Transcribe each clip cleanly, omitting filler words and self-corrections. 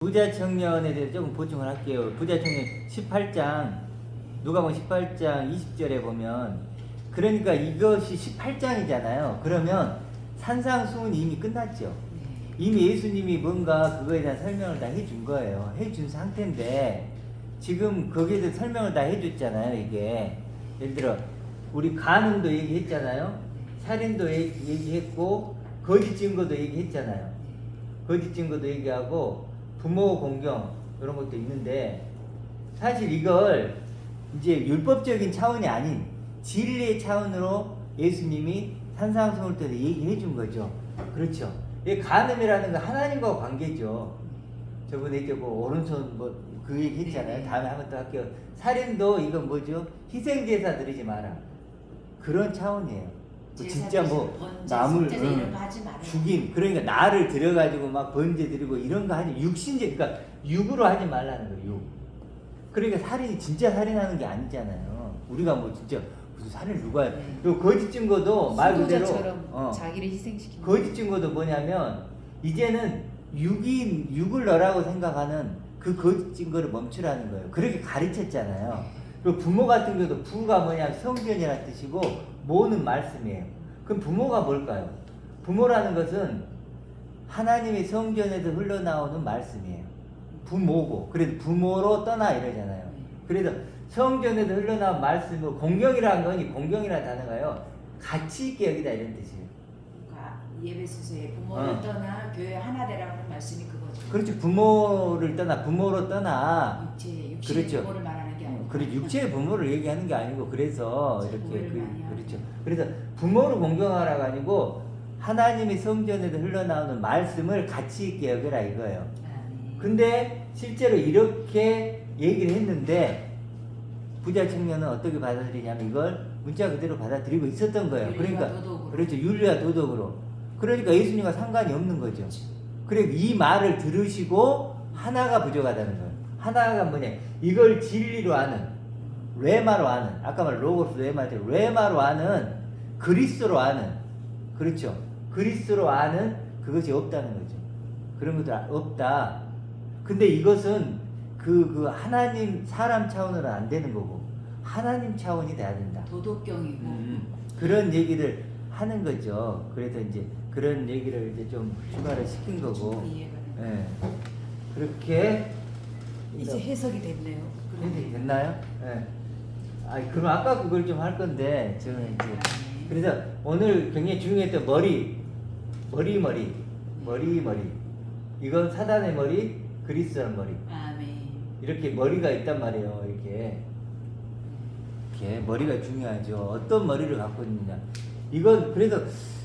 부자 청년에 대해서 조금 보충을 할게요. 부자 청년 18장, 누가복음 18장 20절에 보면, 그러니까 이것이 18장이잖아요. 그러면 산상수훈이 이미 끝났죠. 이미 예수님이 뭔가 그거에 대한 설명을 다 해준 거예요. 해준 상태인데 지금 거기에 대해서 설명을 다 해줬잖아요. 이게 예를 들어 우리 간음도 얘기했잖아요. 살인도 얘기했고 거짓 증거도 얘기했잖아요. 거짓 증거도 얘기하고 부모 공경 이런 것도 있는데, 사실 이걸 이제 율법적인 차원이 아닌 진리의 차원으로 예수님이 산상수훈을 때 얘기해 준 거죠. 그렇죠. 이 간음이라는 건 하나님과 관계죠. 저번에 이제 뭐 오른손 뭐 그 얘기 했잖아요. 다음에 한번 더 할게요. 살인도 이건 뭐죠? 희생제사 드리지 마라. 그런 차원이에요. 진짜 뭐 남을 죽인, 그러니까 나를 들여가지고 막 번제 드리고 이런 거 하니 육신제, 그러니까 육으로 하지 말라는 거예요. 육. 그러니까 살인이 진짜 살인하는 게 아니잖아요. 우리가 뭐 진짜 무슨 살인 누가 해? 요 거짓 증거도 말 그대로 자기를 희생시키는 거짓 증거도 뭐냐면 이제는 육을 너라고 생각하는 그 거짓 증거를 멈추라는 거예요. 그렇게 가르쳤잖아요. 그리고 부모 같은 경우도 부가 뭐냐 성전이라는 뜻이고 모는 말씀이에요. 그럼 부모가 뭘까요? 부모라는 것은 하나님의 성전에서 흘러나오는 말씀이에요. 부모고, 그래도 부모로 떠나 이러잖아요. 그래서 성전에서 흘러나온 말씀을 공경이라는 거니, 공경이라는 단어가요 가치 있게 여기다 이런 뜻이에요. 그러니까 예배소서에 부모를 떠나 교회 하나 되라고 하는 말씀이 그거죠. 그렇죠. 부모를 떠나, 부모로 떠나. 육신의 그렇죠. 부모를 말하는 게 아니고. 그래, 육체의 부모를 얘기하는 게 아니고, 그래서 이렇게 그렇죠. 그래서 부모를 공경하라가 아니고 하나님의 성전에서 흘러나오는 말씀을 가치 있게 여겨라 이거예요. 근데 실제로 이렇게 얘기를 했는데 부자 청년은 어떻게 받아들이냐면 이걸 문자 그대로 받아들이고 있었던 거예요. 그러니까 도덕으로. 그렇죠. 윤리와 도덕으로. 그러니까 예수님과 상관이 없는 거죠. 그러니까 이 말을 들으시고 하나가 부족하다는 거예요. 하나가 뭐냐? 이걸 진리로 아는, 레마로 아는, 아까 말 로고스 레마로 아는, 그리스도로 아는, 그렇죠. 그리스도로 아는 그것이 없다는 거죠. 그런 것도 없다. 근데 이것은 그 하나님 사람 차원으로는 안 되는 거고 하나님 차원이 돼야 된다. 도덕경이고. 그런 얘기를 하는 거죠. 그래서 이제 그런 얘기를 이제 좀 추가를 시킨 거고. 예. 그렇게 이제 해석이 됐네요. 해석이 됐나요? 예. 그럼 아까 그걸 좀 할 건데 저는 이제 그래서 오늘 굉장히 중요했던 머리. 이건 사단의 머리, 그리스도의 머리. 이렇게 머리가 있단 말이에요. 이렇게 머리가 중요하죠. 어떤 머리를 갖고 있느냐. 이건 그래서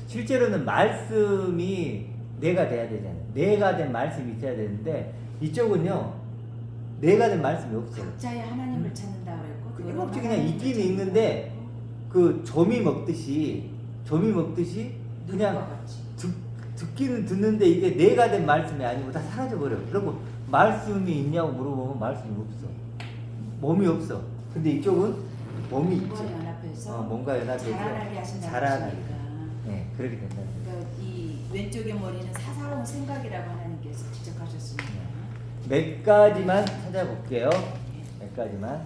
실제로는 말씀이 내가 돼야 되잖아요. 내가 된 말씀이 있어야 되는데 이쪽은요 내가 된 말씀이 없어요. 각자의 하나님을 찾는다 그랬고 끊임없이 그냥 있기는 있는데 그 조미 먹듯이 그냥 듣기는 듣는데 이게 내가 된 말씀이 아니고 다 사라져버려요. 그리고 말씀이 있냐고 물어보면 말씀이 없어. 몸이 없어. 근데 이쪽은 몸이 있죠. 몸과 연합해서 자라나게 하신다는 자라나게. 네, 그렇게 된다. 그러니까 이 왼쪽의 머리는 사사로운 생각이라고 하나님께서 지적하셨습니다. 몇 가지만 찾아볼게요. 몇 가지만.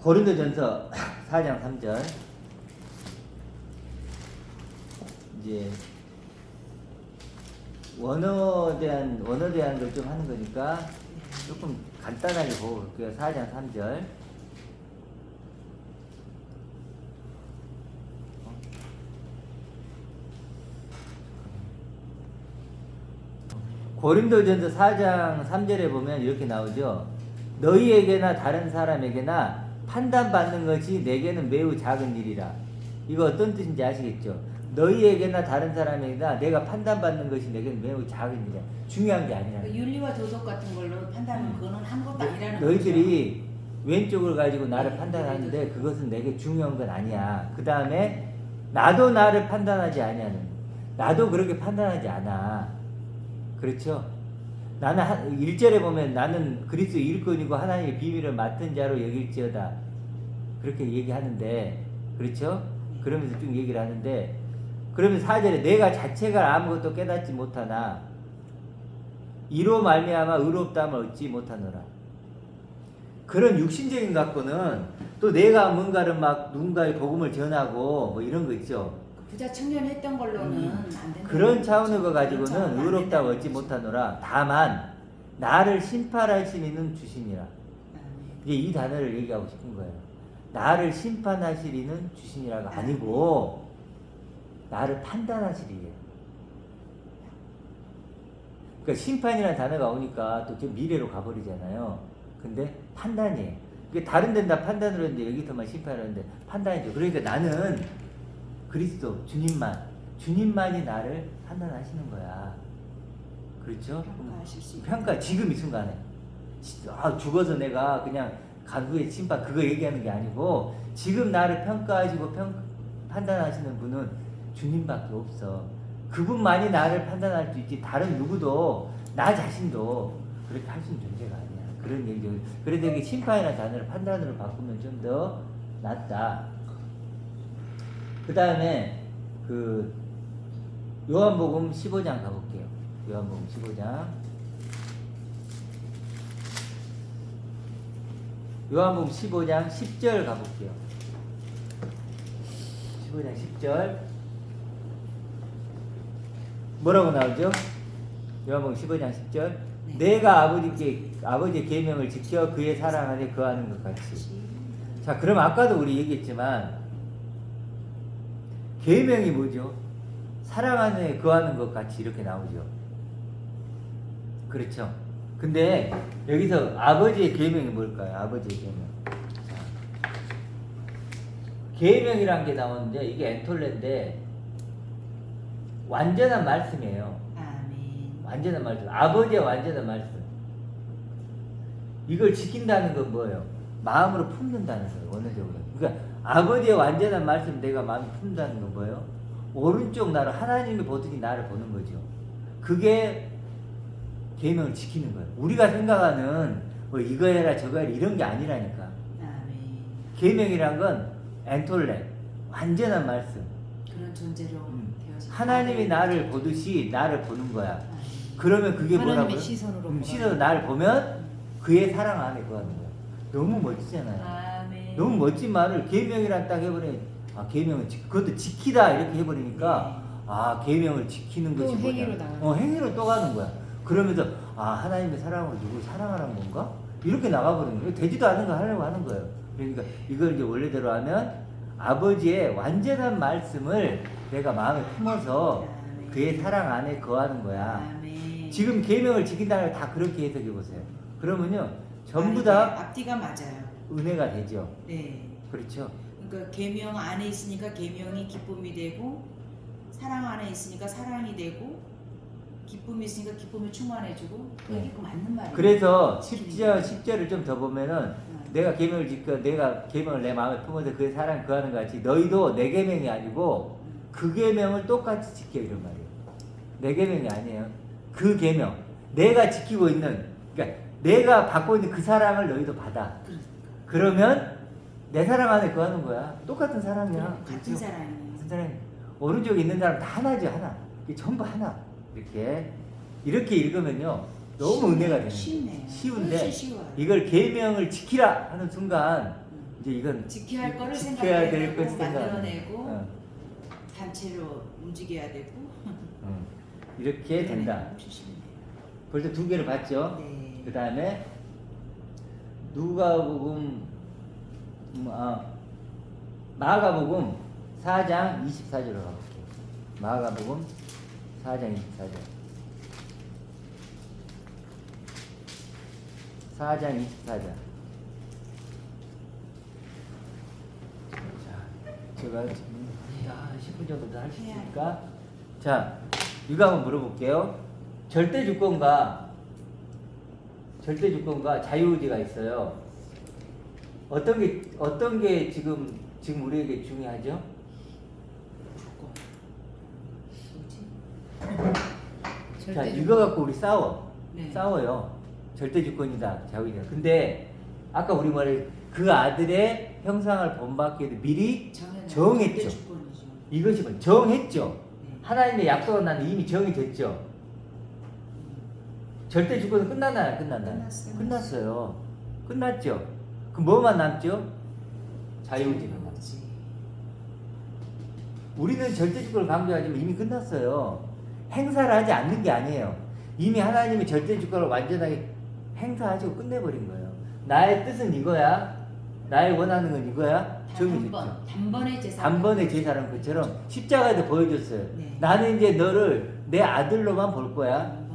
고린도전서 4장 3절. 이제 원어에 대한 걸 좀 하는 거니까 조금 간단하게 보고 볼게요. 4장 3절. 고린도전서 4장 3절에 보면 이렇게 나오죠. 너희에게나 다른 사람에게나 판단받는 것이 내게는 매우 작은 일이라. 이거 어떤 뜻인지 아시겠죠? 너희에게나 다른 사람에게나 내가 판단받는 것이 내게는 매우 작은 일이야. 중요한 게 아니라. 그 윤리와 도덕 같은 걸로 판단하는 그거는 아무것도 아니라는 거죠. 너희들이 왼쪽을 가지고 나를 판단하는데 그것은 내게 중요한 건 아니야. 그 다음에 나도 나를 판단하지 아니하는. 나도 그렇게 판단하지 않아. 그렇죠? 나는 1절에 보면 나는 그리스도 일꾼이고 하나님의 비밀을 맡은 자로 여길지어다. 그렇게 얘기하는데, 그렇죠? 그러면서 쭉 얘기를 하는데, 그러면 4절에 내가 자체가 아무것도 깨닫지 못하나 이로 말미암아 의롭다함을 얻지 못하노라. 그런 육신적인 갖고는 또 내가 뭔가를 막 누군가의 복음을 전하고 뭐 이런 거 있죠. 부자 청년 했던 걸로는 안 된다. 그런 차원을 가지고는 그런 차원은 안 의롭다고 된다는 얻지 거죠. 못하노라. 다만 나를 심판하시는 주시니라. 이제 이 단어를 얘기하고 싶은 거예요. 나를 심판하시리는 주시니라가 아니고 나를 판단하시리예요. 그러니까 심판이라는 단어가 오니까 또 좀 미래로 가버리잖아요. 근데 판단이에요. 이게 다른 데는 다 판단으로 했는데 여기서만 심판을 하는데 판단이죠. 그러니까 나는 그리스도 주님만이 나를 판단하시는 거야. 그렇죠? 평가하실 수 있는. 평가 지금 이 순간에 죽어서 내가 그냥 간후의 심판 그거 얘기하는 게 아니고 지금 나를 평가하시고 판단하시는 분은 주님밖에 없어. 그분만이 나를 판단할 수 있지 다른 누구도 나 자신도 그렇게 할 수 있는 존재가 아니야. 그런 얘기죠. 그래서 이게 심판이라는 단어를 판단으로 바꾸면 좀 더 낫다. 그 다음에 그 요한복음 15장 가볼게요. 요한복음 15장. 요한복음 15장 10절 가볼게요. 15장 10절. 뭐라고 나오죠? 요한복음 15장 10절. 네. 내가 아버지의 계명을 지켜 그의 사랑 안에 거하는 것 같이. 자, 그럼 아까도 우리 얘기했지만 계명이 뭐죠? 사랑 안에 거하는 것 같이 이렇게 나오죠. 그렇죠? 근데 여기서 아버지의 계명이 뭘까요? 아버지의 계명. 계명이란 게 나오는데 이게 엔톨레인데 완전한 말씀이에요. 아멘. 완전한 말씀. 아버지의 완전한 말씀. 이걸 지킨다는 건 뭐예요? 마음으로 품는다는 거예요. 원어적으로. 그러니까 아버지의 완전한 말씀 내가 마음에 품는다는 건 뭐예요? 오른쪽 나를 하나님이 보더니 나를 보는 거죠. 그게 계명을 지키는 거예요. 우리가 생각하는 뭐 이거 해라 저거 해라 이런 게 아니라니까. 아멘. 계명이란 건 엔톨레 완전한 말씀. 그런 존재로 되어서 하나님이 나를 보듯이 나를 보는 거야. 아멘. 그러면 그게 하나님의 뭐라고요? 시선으로 시선으로 나를 보면 그의 사랑 안에 거하는 거야. 너무 멋지잖아요. 아멘. 너무 멋진 말을 계명이란 딱 해버리니 계명을 그것도 지키다 이렇게 해버리니까 계명을 지키는 것이 또 뭐냐? 행위로 나가는 행위로 또 가는 거야. 그러면서 하나님의 사랑으로 누굴 사랑하라는 건가? 이렇게 나가버리는 거예요. 되지도 않은 거 하려고 하는 거예요. 그러니까 이걸 이제 원래대로 하면 아버지의 완전한 말씀을 내가 마음에 품어서 아멘. 그의 사랑 안에 거하는 거야. 아멘. 지금 계명을 지킨다는 걸 다 그렇게 해석해 보세요. 그러면요 전부 아니, 다 앞뒤가 맞아요. 은혜가 되죠. 네. 그렇죠. 그러니까 계명 안에 있으니까 계명이 기쁨이 되고 사랑 안에 있으니까 사랑이 되고 기쁨이 있으니까 기쁨이 충만해주고 그게 그 맞는 말이에요. 그래서 10절을 좀 더 보면은 음. 내가 계명을 지켜 내가 계명을 내 마음에 품어서 그의 사랑 거하는 것 같이 너희도 내 계명이 아니고 그 계명을 똑같이 지켜 이런 말이에요. 내 계명이 아니에요. 그 계명 내가 지키고 있는 그러니까 내가 받고 있는 그 사랑을 너희도 받아. 그러면 내 사랑 안에 거하는 거야. 똑같은 사랑이야. 같은 그렇죠? 사랑이에요. 같은 사랑이 오른쪽에 있는 사람 다 하나죠. 하나. 이게 전부 하나. 이렇게 읽으면요 너무 은혜가 되는 쉽네요. 거예요. 쉬운데 훨씬 쉬워요. 이걸 계명을 지키라 하는 순간 이제 이건 지켜야 할 거를 지켜야 될 생각해내고 것을 생각. 만들어내고 단체로 움직여야 되고 이렇게 된다. 훨씬 쉽네요. 벌써 두 개를 봤죠. 네. 그 다음에 누가복음 마가복음 4장 24절로 가볼게요. 마가복음 4장 24절. 4장 24절. 자, 제가 지금 10분 정도 더 할 수 있으니까. 자, 이거 한번 물어볼게요. 절대 주권과 자유의지가 있어요. 어떤 게 지금 우리에게 중요하죠? 자, 이거 갖고 우리 네. 싸워요. 절대 주권이다, 자유의지다. 근데 아까 우리 말에 그 아들의 형상을 본받기 위해 미리 정했죠. 주권이죠. 이것이 뭐 정했죠. 네. 하나님의 약속은 나는 이미 정이 됐죠. 절대 주권은 끝났나요? 끝났나요? 끝났어요. 끝났어요. 끝났죠. 그럼 뭐만 남죠? 자유의지가 남죠. 자유의지. 우리는 절대 주권을 강조하지만 이미 끝났어요. 행사를 하지 않는 게 아니에요. 이미 하나님이 절대 주권을 완전하게 행사하시고 끝내버린 거예요. 나의 뜻은 이거야. 나의 원하는 건 이거야. 정해졌죠. 단번에 제사. 단번에 제사라는 것처럼 십자가에도 보여줬어요. 네. 나는 이제 너를 내 아들로만 볼 거야. 단번에.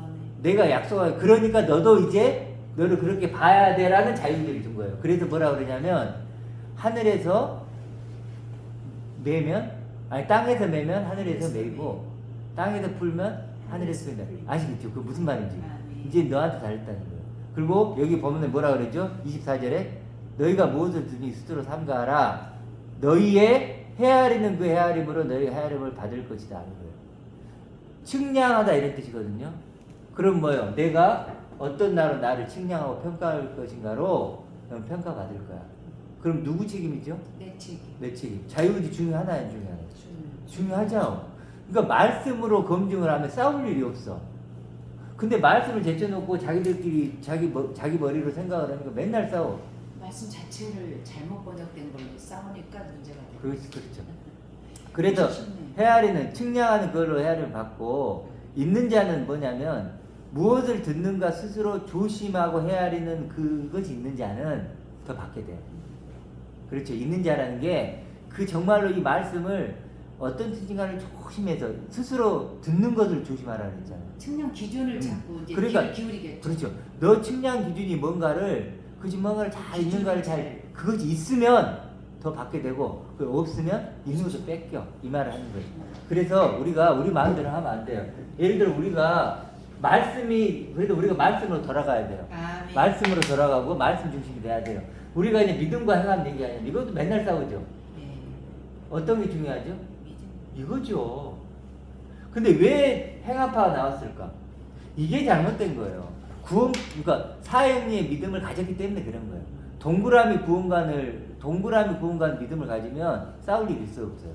내가 약속할. 그러니까 너도 이제 너를 그렇게 봐야 돼라는 자유의지를 준 거예요. 그래서 뭐라 그러냐면 하늘에서 매면 아니 땅에서 매면 하늘에서 매이고 땅에서 풀면 하늘에서 풀린다. 아시겠죠? 그 무슨 말인지. 아, 네. 이제 너한테 달렸다는 거예요. 그리고 여기 보면 뭐라 그러죠? 24절에 너희가 무엇을 두니 스스로 삼가하라. 너희의 헤아리는 그 헤아림으로 너희 헤아림을 받을 것이다. 하는 거예요. 측량하다 이런 뜻이거든요. 그럼 뭐요? 내가 어떤 날로 나를 측량하고 평가할 것인가로 평가받을 거야. 그럼 누구 책임이죠? 내 책임. 내 책임. 자유의지 중요하나요? 중요하나요? 중요하죠. 중요하죠. 그러니까 말씀으로 검증을 하면 싸울 일이 없어. 근데 말씀을 제쳐놓고 자기들끼리 자기 머리로 생각을 하니까 맨날 싸워. 말씀 자체를 잘못 번역된 걸로 싸우니까 문제가 돼요. 그렇죠. 그래서 쉽네요. 헤아리는 측량하는 걸로 헤아림을 받고 있는 자는 뭐냐면 무엇을 듣는가 스스로 조심하고 헤아리는 그것이 있는 자는 더 받게 돼요. 그렇죠. 있는 자라는 게 그 정말로 이 말씀을 어떤 뜻인가를 조심해서 스스로 듣는 것을 조심하라는 했잖아요. 측량 기준을 잡고 이제 그러니까 귀를 기울이겠죠. 그렇죠. 너 측량 기준이 뭔가를 그것이 뭔가를 잘 있는가를 잘 그것이 있으면 더 받게 되고 그 없으면 있는 것도 뺏겨 이 말을 하는 거예요. 그래서 우리가 우리 마음대로 하면 안 돼요. 예를 들어 우리가 말씀이 그래도 우리가 말씀으로 돌아가야 돼요. 아멘. 말씀으로 돌아가고 말씀 중심이 돼야 돼요. 우리가 이제 믿음과 행함 얘기 아니에요. 이것도 맨날 싸우죠. 네. 어떤 게 중요하죠? 믿음. 이거죠. 근데 왜 행함파가 나왔을까? 이게 잘못된 거예요. 구원, 그러니까 사형리의 믿음을 가졌기 때문에 그런 거예요. 동그라미 구원관 믿음을 가지면 싸울 일이 있어요, 없어요?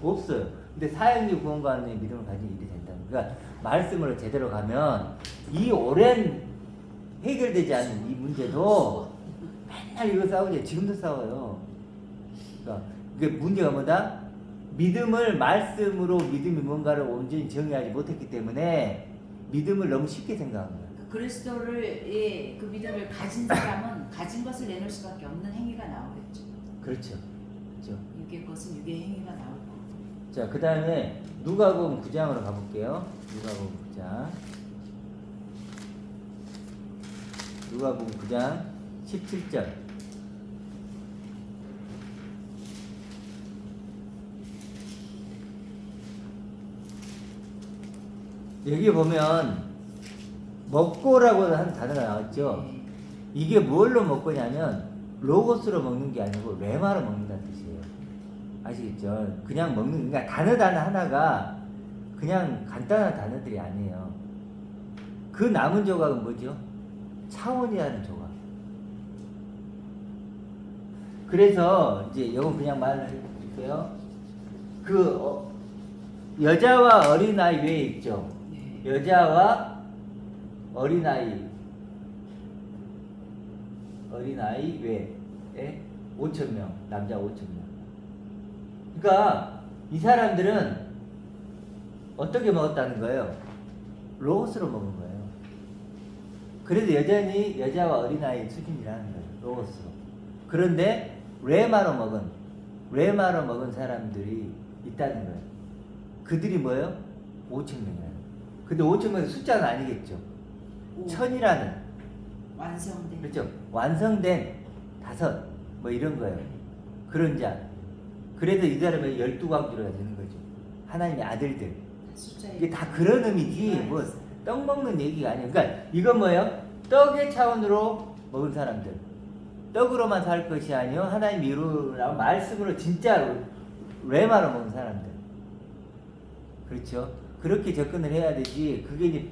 없어요. 근데 사형리 구원관의 믿음을 가진 일이 된다는 거예요. 그러니까 말씀으로 제대로 가면 이 오랜 해결되지 않은 이 문제도 맨날 이거 싸우죠. 지금도 싸워요. 그러니까 이게 문제가 뭐다? 믿음을 말씀으로 믿음이 뭔가를 온전히 정의하지 못했기 때문에 믿음을 너무 쉽게 생각한 거예요. 그리스도를 예, 그 믿음을 가진 사람은 가진 것을 내놓을 수밖에 없는 행위가 나오겠죠. 그렇죠. 그렇죠. 육의 것은 육의 행위가 나올 거고. 자, 그 다음에 누가복음 9장으로 가볼게요. 누가복음 9장. 누가복음 9장 17절. 여기 보면 먹고라고 하는 단어가 나왔죠. 네. 이게 뭘로 먹고냐면 로고스로 먹는 게 아니고 레마로 먹는다는 뜻이에요. 아시겠죠? 그냥 먹는, 그러니까 단어 하나가 그냥 간단한 단어들이 아니에요. 그 남은 조각은 뭐죠? 차원이라는 조각. 그래서 이제 이건 그냥 말을 해줄게요. 여자와 어린아이 외에 있죠. 네. 여자와 어린아이 외에 5,000명, 남자 5,000명. 그러니까 이 사람들은 어떻게 먹었다는 거예요? 로고스로 먹은 거예요. 그래도 여전히 여자와 어린아이 수준이라는 거예요. 로고스로. 그런데 레마로 먹은 사람들이 있다는 거예요. 그들이 뭐예요? 5,000명이에요. 근데 5,000명은 숫자는 아니겠죠. 오. 1000이라는 완성된. 그렇죠. 완성된 5 뭐 이런 거예요. 그런 자. 그래서 이 사람은 12광주로가 되는 거죠. 하나님의 아들들. 숫자에 이게 다 그런 의미지 뭐 떡 먹는 얘기가 아니에요. 그러니까 이건 뭐예요? 떡의 차원으로 먹은 사람들. 떡으로만 살 것이 아니요 하나님 이루라고 말씀으로 진짜로 레마로 먹은 사람들. 그렇죠. 그렇게 접근을 해야 되지. 그게 이제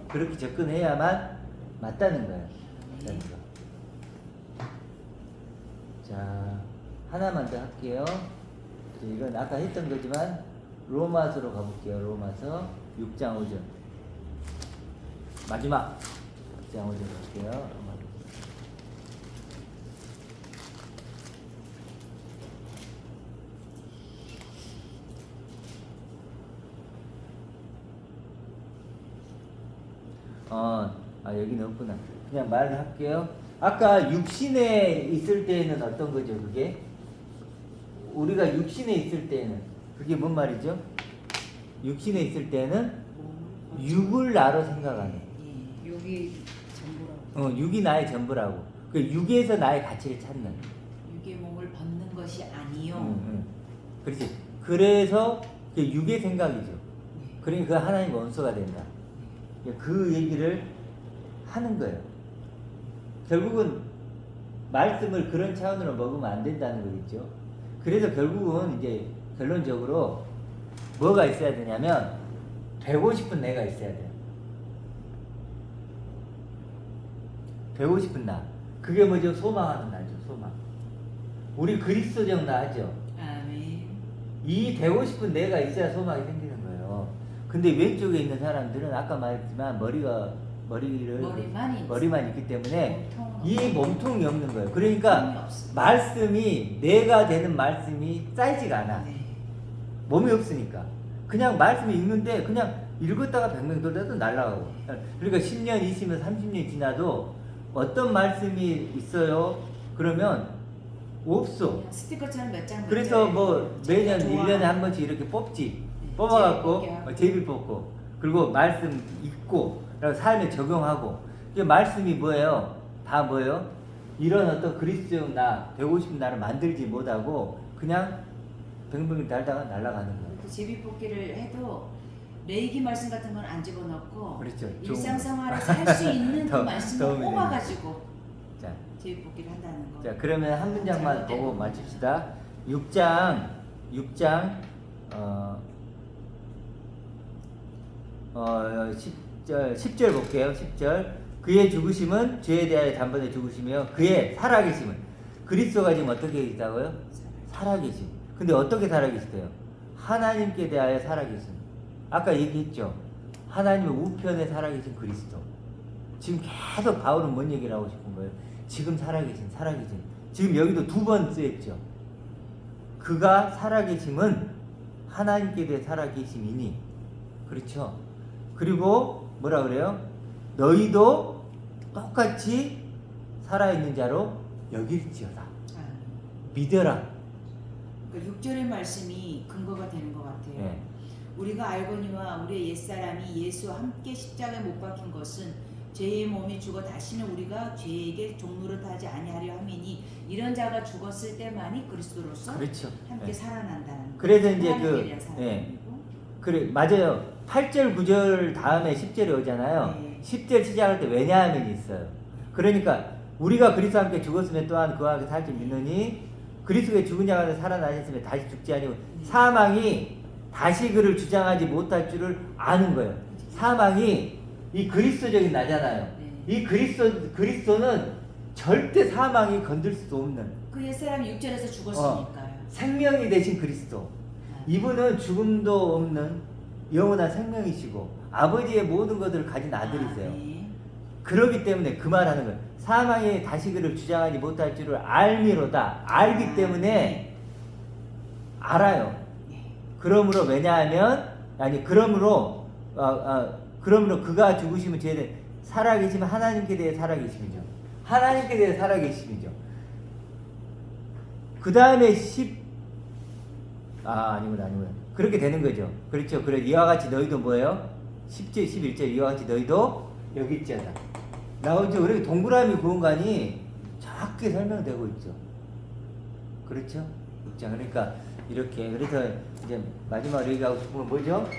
그렇게 접근해야만 맞다는 거예요. 맞다는 거. 자, 하나만 더 할게요. 이건 아까 했던 거지만 로마서로 가볼게요. 로마서 6장 5절. 마지막. 6장 올려볼게요. 여기는 없구나. 그냥 말을 할게요. 아까 육신에 있을 때는 어떤 거죠, 그게? 우리가 육신에 있을 때는 그게 뭔 말이죠? 육신에 있을 때는 육을 나로 생각하는. 예, 육이 전부라고. 육이 나의 전부라고. 그 육에서 나의 가치를 찾는. 육의 몸을 벗는 것이 아니요. 그렇지. 그래서 그 육의 생각이죠. 네. 그러니까 그 하나님 원수가 된다. 그 얘기를 하는 거예요. 결국은 말씀을 그런 차원으로 먹으면 안 된다는 거겠죠. 그래서 결국은 이제 결론적으로 뭐가 있어야 되냐면 되고 싶은 내가 있어야 돼요. 되고 싶은 나. 그게 뭐죠? 소망하는 나죠. 소망. 우리 그리스도적 나죠. 아멘. 이 되고 싶은 내가 있어야 소망이 생기는 거예요. 근데 왼쪽에 있는 사람들은 아까 말했지만 머리만 있기 때문에 이 몸통이 없는 거예요. 그러니까 말씀이 내가 되는 말씀이 쌓이지가 않아. 네. 몸이 없으니까 그냥 말씀이 읽는데 그냥 읽었다가 뱅뱅 돌다도 날아가고. 그러니까 10년, 20년, 30년 지나도 어떤 말씀이 있어요? 그러면 없어. 스티커처럼 몇 장. 그래서 뭐 매년 좋아. 1년에 한 번씩 이렇게 뽑지. 네, 뽑아갖고 제비 뽑고 그리고 말씀 읽고 그리고 삶에 적용하고. 이게 말씀이 뭐예요? 다 뭐예요? 이런 어떤 그리스도적 나, 되고 싶은 나를 만들지 못하고 그냥 뱅뱅 달다가 날아가는 거예요. 그 제비뽑기를 해도 레이기 말씀 같은 건 안 집어넣고 그렇죠. 일상생활에서 할 수 있는 그 더- 말씀을 도움이 뽑아가지고 자, 제비뽑기를 한다는 거. 자 그러면 한 문장만 잘못된 보고 거. 마칩시다. 6장 10절 볼게요. 10절. 그의 죽으심은 죄에 대하여 단번에 죽으시며 그의 살아계심은 그리스도가 지금 어떻게 있다고요? 살아계심. 근데 어떻게 살아계시대요? 하나님께 대하여 살아계심. 아까 얘기했죠. 하나님의 우편에 살아계신 그리스도. 지금 계속 바울은 뭔 얘기를 하고 싶은 거예요? 지금 살아계신. 지금 여기도 2번 쓰였죠. 그가 살아계심은 하나님께 대해 살아계심이니. 그렇죠. 그리고 뭐라 그래요? 너희도 똑같이 살아있는 자로 여길지어다. 믿어라. 그러니까 6절의 말씀이 근거가 되는 것 같아요. 네. 우리가 알거니와 우리의 옛사람이 예수와 함께 십자가에 못 박힌 것은 죄의 몸이 죽어 다시는 우리가 죄에게 종노릇하지 아니하려 함이니 이런 자가 죽었을 때만이 그리스도로서 그렇죠. 함께 네. 살아난다는 그래서 이제 하나님께 대한 사랑이고. 그래 맞아요. 8절 9절 다음에 10절이 오잖아요. 네. 10절 시작할 때 왜냐하면이 있어요. 그러니까 우리가 그리스도와 함께 죽었으면 또한 그와 함께 살지 믿느니 그리스도의 죽은 자가 살아나셨으면 다시 죽지 아니고 사망이 다시 그를 주장하지 못할 줄을 아는 거예요. 사망이 이 그리스도적인 나잖아요. 네. 이 그리스도는 절대 사망이 건들 수 없는 그 옛사람이 6절에서 죽었으니까요. 생명이 되신 그리스도. 이분은 죽음도 없는 영원한 생명이시고 아버지의 모든 것들을 가진 아들이세요. 네. 그러기 때문에 그 말하는 거예요. 사망이 다시 그를 주장하지 못할 줄을 알미로다. 알기 때문에 알아요. 네. 그러므로 왜냐하면 그러므로 그가 죽으시면 죄에 살아계시면 하나님께 대해 살아계심이죠. 하나님께 대해 살아계심이죠. 그 다음에 아니구나. 그렇게 되는 거죠. 그렇죠. 그래 이와 같이 너희도 뭐예요? 10절 11절 이와 같이 너희도 여기 있잖아. 나오죠. 그렇게 동그라미 구원관이 정확히 설명되고 있죠. 그렇죠? 자, 그러니까 이렇게 그래서 이제 마지막으로 얘기하고 싶은 건 뭐죠?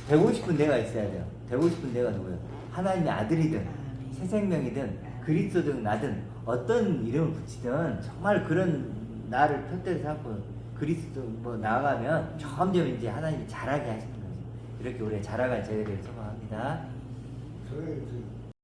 되고 싶은 내가 있어야 돼요. 되고 싶은 내가 누구예요? 하나님의 아들이든 새 생명이든 그리스도든 나든 어떤 이름을 붙이든 정말 그런 나를 표대로 삼고 그리스도 뭐 나아가면 점점 이제 하나님이 자라게 하시는 거죠. 이렇게 우리가 자라갈 제대를 소망합니다. 저희